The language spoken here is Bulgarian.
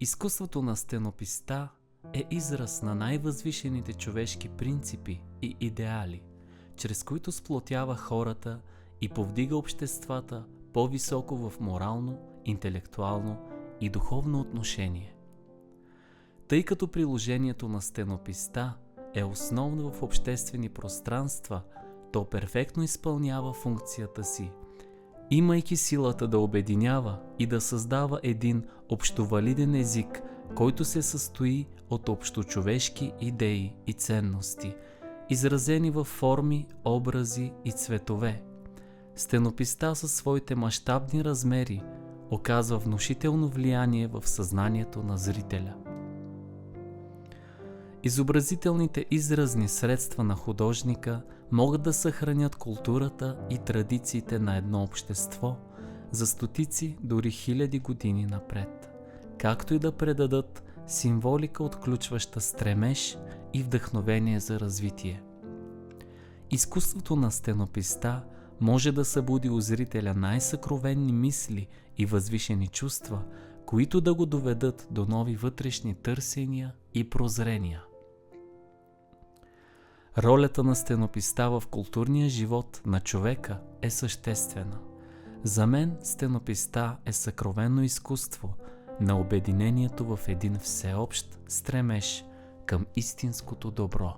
Изкуството на стенописта е израз на най-възвишените човешки принципи и идеали, чрез които сплотява хората и повдига обществата по-високо в морално, интелектуално и духовно отношение. Тъй като приложението на стенописта е основно в обществени пространства, то перфектно изпълнява функцията си, имайки силата да обединява и да създава един общовалиден език, който се състои от общочовешки идеи и ценности, изразени във форми, образи и цветове. Стенописта със своите мащабни размери оказва внушително влияние в съзнанието на зрителя. Изобразителните изразни средства на художника могат да съхранят културата и традициите на едно общество за стотици, дори хиляди години напред, както и да предадат символика, отключваща стремеж и вдъхновение за развитие. Изкуството на стенописта може да събуди у зрителя най-съкровенни мисли и възвишени чувства, които да го доведат до нови вътрешни търсения и прозрения. Ролята на стенописта в културния живот на човека е съществена. За мен стенописта е съкровенно изкуство на обединението в един всеобщ стремеж към истинското добро.